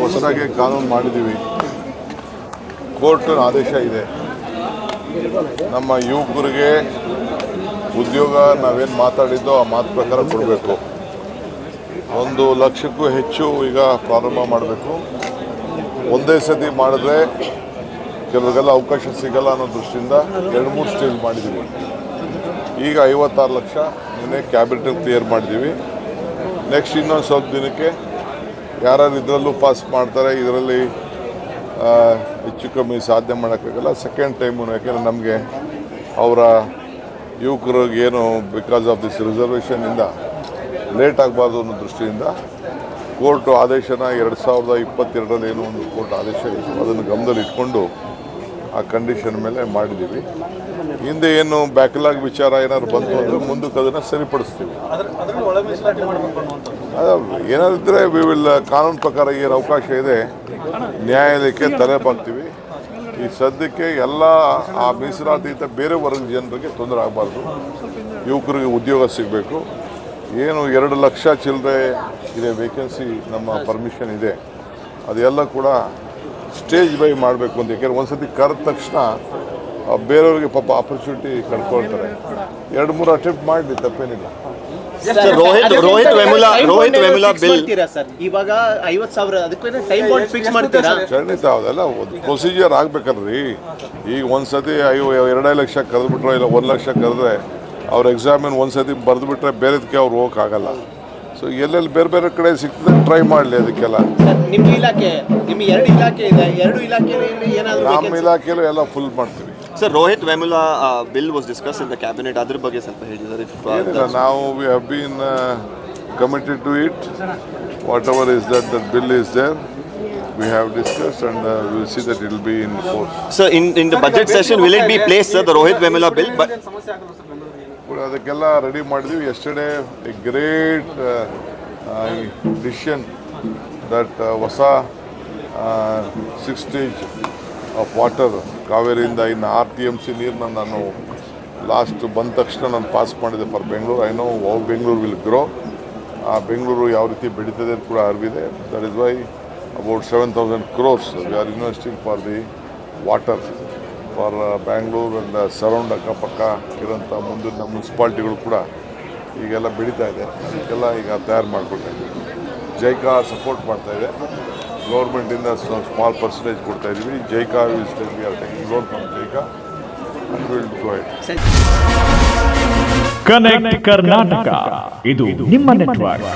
ಹೊಸದಾಗಿ ಕಾನೂನು ಮಾಡಿದ್ದೀವಿ. ಕೋರ್ಟ್ ಆದೇಶ ಇದೆ, ನಮ್ಮ ಯುವಕರಿಗೆ ಉದ್ಯೋಗ ನಾವೇನು ಮಾತಾಡಿದ್ದೋ ಆ ಮಾತು ಪ್ರಕಾರ ಕೊಡಬೇಕು. 1 ಲಕ್ಷಕ್ಕೂ ಹೆಚ್ಚು ಈಗ ಪ್ರಾರಂಭ ಮಾಡಬೇಕು. ಒಂದೇ ಸತಿ ಮಾಡಿದ್ರೆ ಕೆಲವರಿಗೆಲ್ಲ ಅವಕಾಶ ಸಿಗಲ್ಲ ಅನ್ನೋ ದೃಷ್ಟಿಯಿಂದ 2-3 ಸ್ಟೇಜ್ ಮಾಡಿದ್ದೀವಿ. ಈಗ 56 ಲಕ್ಷ ನಿನ್ನೆ ಕ್ಯಾಬಿನೆಟಲ್ಲಿ ಕ್ಲಿಯರ್ ಮಾಡಿದ್ದೀವಿ. ನೆಕ್ಸ್ಟ್ ಇನ್ನೊಂದು ಸ್ವಲ್ಪ ದಿನಕ್ಕೆ ಯಾರು ಇದರಲ್ಲೂ ಪಾಸ್ ಮಾಡ್ತಾರೆ, ಇದರಲ್ಲಿ ಹೆಚ್ಚು ಕಮ್ಮಿ ಸಾಧನೆ ಮಾಡೋಕ್ಕಾಗಲ್ಲ. ಸೆಕೆಂಡ್ ಟೈಮು ಯಾಕೆಂದರೆ ನಮಗೆ ಅವರ ಯುವಕರಿಗೇನು ಬಿಕಾಸ್ ಆಫ್ ದಿಸ್ ರಿಸರ್ವೇಷನಿಂದ ಲೇಟ್ ಆಗಬಾರ್ದು ಅನ್ನೋ ದೃಷ್ಟಿಯಿಂದ ಕೋರ್ಟು ಆದೇಶನ 2022ರಲ್ಲಿ ಏನೋ ಒಂದು ಕೋರ್ಟ್ ಆದೇಶ ಇತ್ತು, ಅದನ್ನು ಗಮನದಲ್ಲಿ ಇಟ್ಕೊಂಡು ಆ ಕಂಡೀಷನ್ ಮೇಲೆ ಮಾಡಿದ್ದೀವಿ. ಹಿಂದೆ ಏನು ಬ್ಯಾಕ್ಲಾಗ್ ವಿಚಾರ ಏನಾದ್ರು ಬಂತು ಅಂದರೆ ಮುಂದಕ್ಕೆ ಅದನ್ನು ಸರಿಪಡಿಸ್ತೀವಿ. ಏನಾದ್ರು ಇದ್ದರೆ ವಿ ವಿಲ್ ಕಾನೂನು ಪ್ರಕಾರ ಏನು ಅವಕಾಶ ಇದೆ ನ್ಯಾಯಾಲಯಕ್ಕೆ ತಲೆ ಬಾಗ್ತೀವಿ. ಈ ಸದ್ಯಕ್ಕೆ ಎಲ್ಲ ಆ ಮೀಸಲಾತಿಯಿಂದ ಬೇರೆ ವರ್ಗದ ಜನರಿಗೆ ತೊಂದರೆ ಆಗಬಾರ್ದು, ಯುವಕರಿಗೆ ಉದ್ಯೋಗ ಸಿಗಬೇಕು. ಏನು 2 ಲಕ್ಷ ಚಿಲ್ಲರೆ ಇದೆ ವೇಕೆನ್ಸಿ, ನಮ್ಮ ಪರ್ಮಿಷನ್ ಇದೆ, ಅದೆಲ್ಲ ಕೂಡ ಸ್ಟೇಜ್ ಬೈ ಮಾಡಬೇಕು ಅಂತ. ಯಾಕೆಂದರೆ ಒಂದು ಸತಿ ಕರೆದ ತಕ್ಷಣ ಬೇರೆಯವ್ರಿಗೆ ಪಾಪ ಆಪರ್ಚುನಿಟಿ ಕಳ್ಕೊಳ್ತಾರೆ. 2-3 ಅಟೆಂಪ್ಟ್ ಮಾಡಲಿ, ತಪ್ಪೇನಿಲ್ಲ. ರೋಹಿತ್ ವೆಮುಲಾ ಬಿಲ್ ಇವಾಗ 50,000 ಅದಕ್ಕೆ ಟೈಮ್ ಬಾಂಡ್ ಫಿಕ್ಸ್ ಮಾಡ್ತೀರಾ? ಖಂಡಿತ ಅದೆಲ್ಲ ಒಂದು ಪ್ರೊಸೀಜರ್ ಆಗಬೇಕಲ್ರಿ. ಈಗ ಒಂದು ಸತಿ 2 ಲಕ್ಷ ಕರೆದ್ಬಿಟ್ರೆ ಇಲ್ಲ 1 ಲಕ್ಷ ಕರೆದ್ರೆ ಅವ್ರ ಎಕ್ಸಾಮಿನ್ ಒಂದು ಸತಿ ಬರೆದುಬಿಟ್ರೆ ಬೇರೆದಕ್ಕೆ ಅವ್ರು ಹೋಗೋಕ್ಕಾಗಲ್ಲ. ಸೊ ಎಲ್ಲೆಲ್ಲಿ ಬೇರೆ ಬೇರೆ ಕಡೆ ಸಿಗ್ತದೆ ಟ್ರೈ ಮಾಡಲಿ ಅದಕ್ಕೆಲ್ಲ. ನಿಮ್ಮ ಇಲಾಖೆ, ನಿಮ್ಮ 2 ಇಲಾಖೆ ಇದೆ, 2 ಇಲಾಖೆಯಲ್ಲಿ ಏನಾದರೂ ನಮ್ಮ ಇಲಾಖೆಯಲ್ಲೂ ಎಲ್ಲ ಫುಲ್ ಮಾಡ್ತೀವಿ. Sir, Rohith Vemula bill was discuss in the cabinet, ಅದ್ರ ಬಗ್ಗೆ ಸ್ವಲ್ಪ ಹೇಳಿ ಸರ್. ನಾವು we have been committed to it. Whatever is that bill is there, we have discussed and we will see that it will be in force. Sir, in the budget session will it be placed, sir, the Rohit Vemula bill? But ಅದಕ್ಕೆಲ್ಲ ready ಮಾಡಿದ್ವಿ. Yesterday A great decision that ಹೊಸ 6 stage of water ಕಾವೇರಿಯಿಂದ ಇನ್ನು 6 TMC ನೀರನ್ನ ನಾನು last ಬಂದ ತಕ್ಷಣ ನಾನು pass ಮಾಡಿದೆ for Bengaluru. I know how Bengaluru will grow. ಆ ಬೆಂಗಳೂರು ಯಾವ ರೀತಿ ಬೆಳೀತದೆ ಅಂತ ಕೂಡ ಅರಿವಿದೆ. That is why about 7,000 crores we are investing for the water for Bangalore and surround ಅಕ್ಕಪಕ್ಕ ಇರೋಂಥ ಮುಂದಿನ ಮುನ್ಸಿಪಾಲ್ಟಿಗಳು ಕೂಡ ಈಗೆಲ್ಲ ಬೆಳೀತಾ ಇದೆ. ಅದಕ್ಕೆಲ್ಲ ಈಗ ತಯಾರು ಮಾಡಿಕೊಡ್ತಾ ಇದ್ದೀವಿ. ಜೈಕಾ ಸಪೋರ್ಟ್ ಮಾಡ್ತಾ ಇದೆ, ಗೌರ್ಮೆಂಟಿಂದ ಸ್ಮಾಲ್ ಪರ್ಸೆಂಟೇಜ್ ಕೊಡ್ತಾ ಇದ್ದೀವಿ. JICA will state we are taking loan from JICA and we will go ahead. Connect Karnataka, ಇದು ನಿಮ್ಮ ನೆಟ್ವರ್ಕ್.